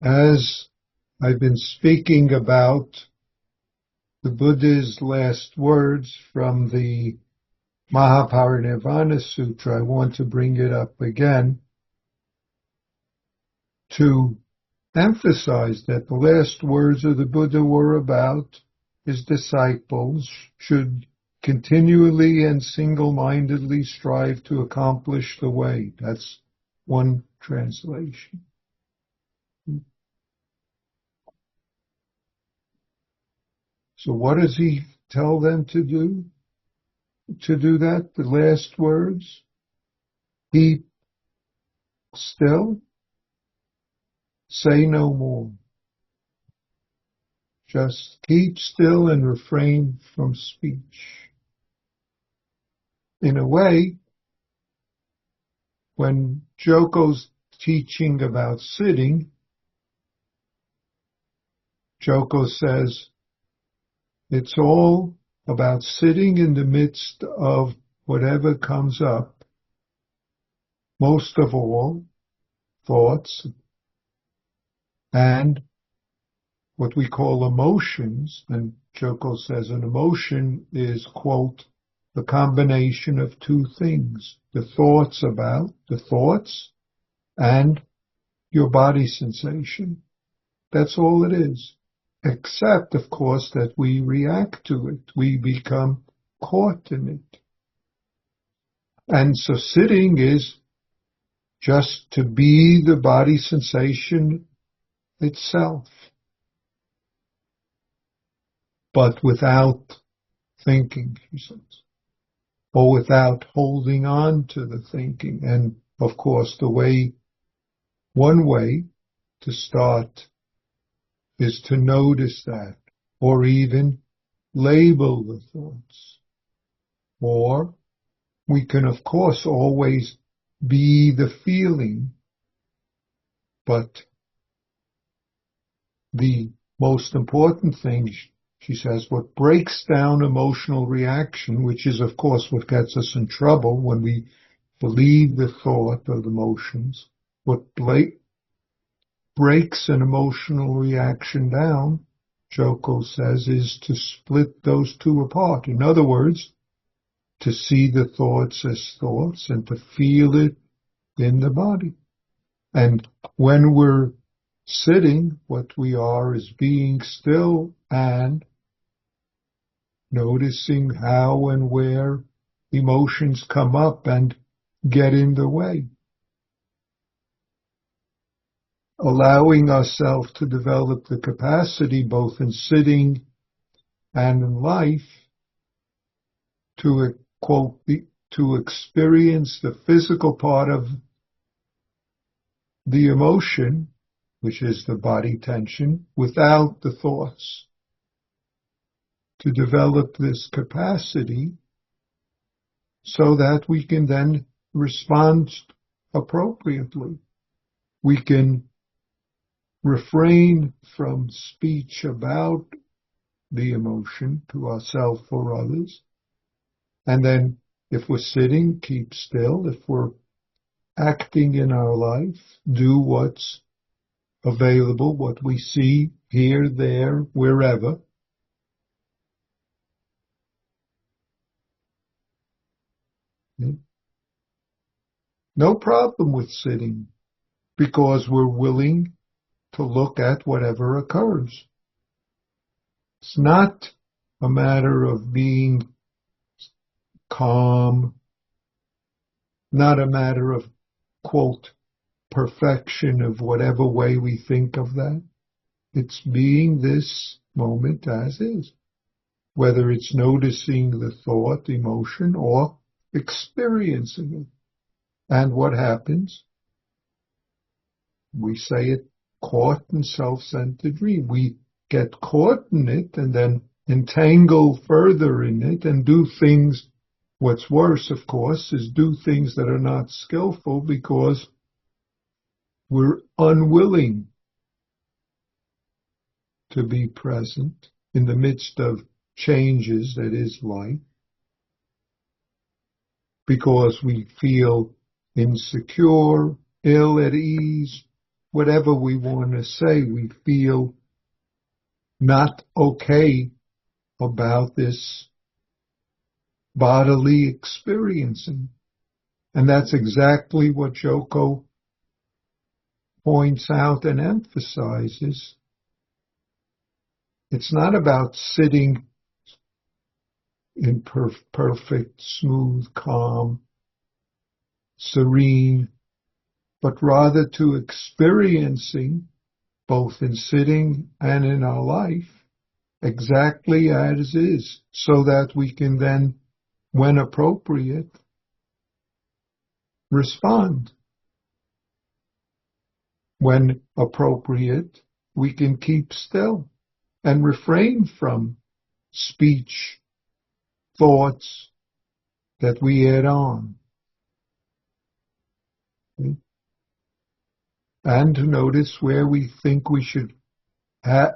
As I've been speaking about the Buddha's last words from the Mahaparinirvana Sutra, I want to bring it up again to emphasize that the last words of the Buddha were about his disciples should continually and single-mindedly strive to accomplish the way. That's one translation. So what does he tell them to do? To do that, the last words, keep still, say no more. Just keep still and refrain from speech. In a way, when Joko's teaching about sitting, Joko says, it's all about sitting in the midst of whatever comes up, most of all, thoughts and what we call emotions. And Joko says an emotion is, quote, the combination of two things, the thoughts and your body sensation. That's all it is. Except, of course, that we react to it. We become caught in it. And so sitting is just to be the body sensation itself, but without thinking, he says, or without holding on to the thinking. And, of course, one way to start is to notice that, or even label the thoughts. Or we can, of course, always be the feeling, but the most important thing, she says, what breaks down emotional reaction, which is, of course, what gets us in trouble when we believe the thought or the emotions, what breaks an emotional reaction down, Joko says, is to split those two apart. In other words, to see the thoughts as thoughts and to feel it in the body. And when we're sitting, what we are is being still and noticing how and where emotions come up and get in the way. Allowing ourselves to develop the capacity, both in sitting and in life, to, quote, to experience the physical part of the emotion, which is the body tension, without the thoughts. To develop this capacity so that we can then respond appropriately. We can refrain from speech about the emotion to ourselves or others. And then if we're sitting, keep still. If we're acting in our life, do what's available, what we see here, there, wherever. No problem with sitting because we're willing to look at whatever occurs. It's not a matter of being calm, not a matter of, quote, perfection of whatever way we think of that. It's being this moment as is, whether it's noticing the thought, emotion, or experiencing it. And what happens? We say it, caught in self-centered dream. We get caught in it and then entangle further in it and do things. What's worse, of course, is do things that are not skillful because we're unwilling to be present in the midst of changes that is life, because we feel insecure, ill at ease, whatever we want to say, we feel not okay about this bodily experiencing. And that's exactly what Joko points out and emphasizes. It's not about sitting in perfect, smooth, calm, serene, but rather to experiencing, both in sitting and in our life, exactly as is, so that we can then, when appropriate, respond. When appropriate, we can keep still and refrain from speech, thoughts that we add on. And to notice where we think we should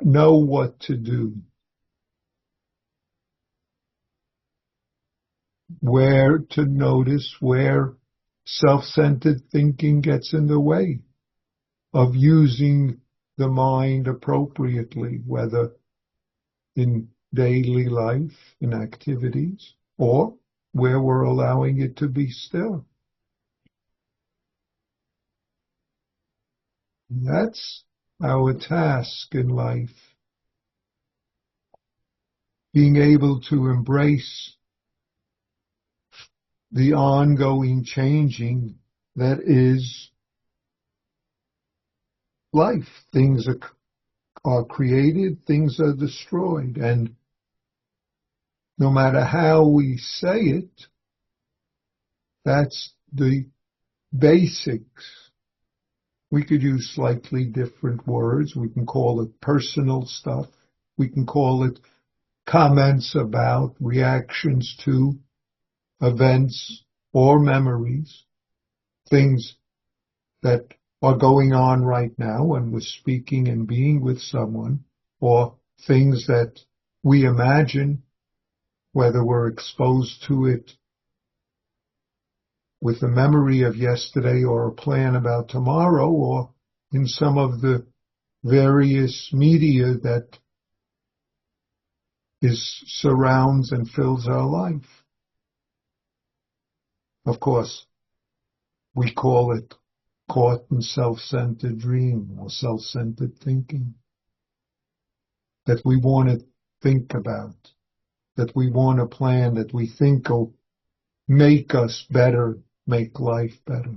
know what to do. Where to notice where self-centered thinking gets in the way of using the mind appropriately, whether in daily life, in activities, or where we're allowing it to be still. That's our task in life. Being able to embrace the ongoing changing that is life. Things are created, things are destroyed, and no matter how we say it, that's the basics. We could use slightly different words. We can call it personal stuff. We can call it comments about, reactions to events or memories, things that are going on right now when we're speaking and being with someone, or things that we imagine, whether we're exposed to it with the memory of yesterday or a plan about tomorrow, or in some of the various media that surrounds and fills our life. Of course, we call it caught in self-centered dream or self-centered thinking that we want to think about, that we want to plan, that we think will make us better, make life better.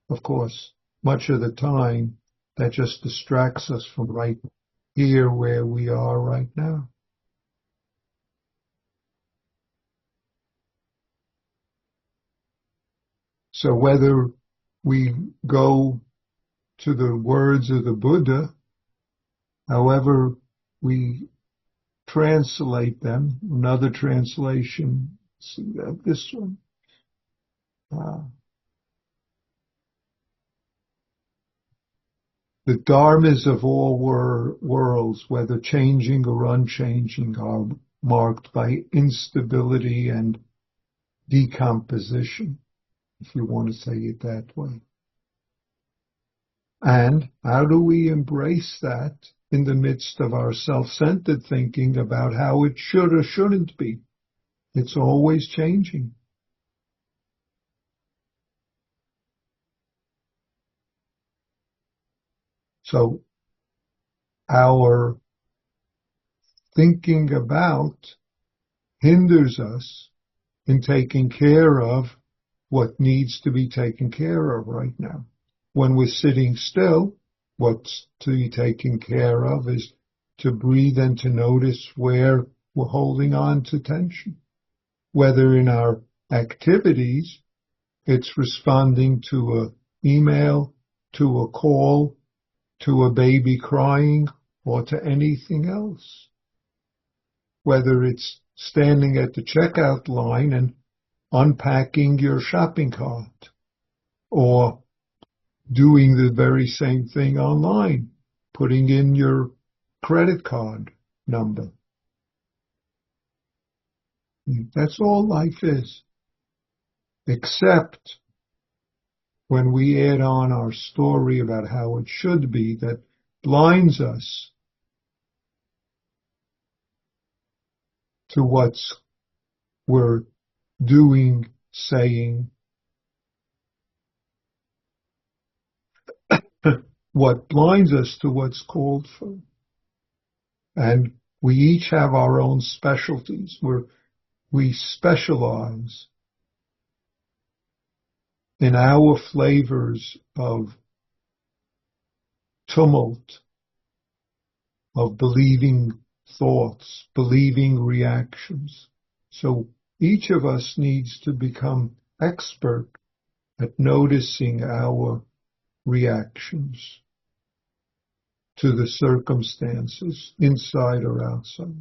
Of course, much of the time, that just distracts us from right here where we are right now. So whether we go to the words of the Buddha, however we translate them, another translation, see that this one. The dharmas of all worlds, whether changing or unchanging, are marked by instability and decomposition, if you want to say it that way. And how do we embrace that in the midst of our self-centered thinking about how it should or shouldn't be? It's always changing. So our thinking about hinders us in taking care of what needs to be taken care of right now. When we're sitting still, what's to be taken care of is to breathe and to notice where we're holding on to tension. Whether in our activities, it's responding to an email, to a call, to a baby crying, or to anything else. Whether it's standing at the checkout line and unpacking your shopping cart, or doing the very same thing online, putting in your credit card number. That's all life is, except when we add on our story about how it should be, that blinds us to what's we're doing, saying, what blinds us to what's called for. And we each have our own specialties where we specialize in our flavors of tumult, of believing thoughts, believing reactions. So each of us needs to become expert at noticing our reactions to the circumstances, inside or outside,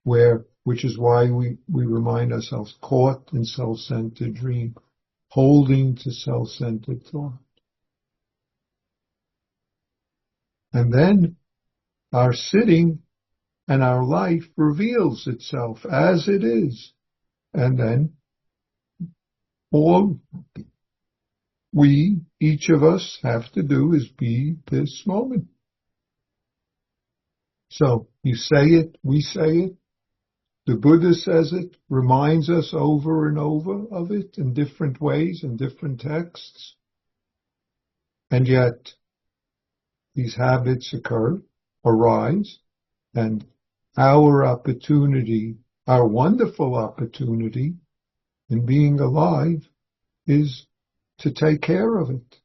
which is why we remind ourselves, caught in self-centered dream, holding to self-centered thought. And then our sitting and our life reveals itself as it is. And then all we, each of us, have to do is be this moment. So you say it, we say it, the Buddha says it, reminds us over and over of it in different ways, in different texts. And yet these habits arise, and our opportunity, our wonderful opportunity in being alive is to take care of it,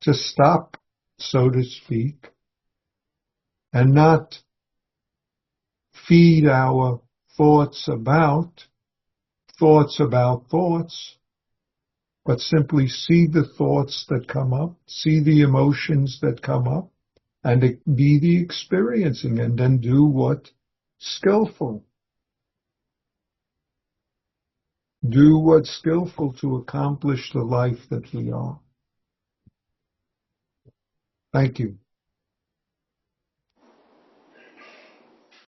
to stop, so to speak, and not feed our thoughts about thoughts, but simply see the thoughts that come up, see the emotions that come up, and be the experiencing, and then do what's skillful. Do what's skillful to accomplish the life that we are. Thank you.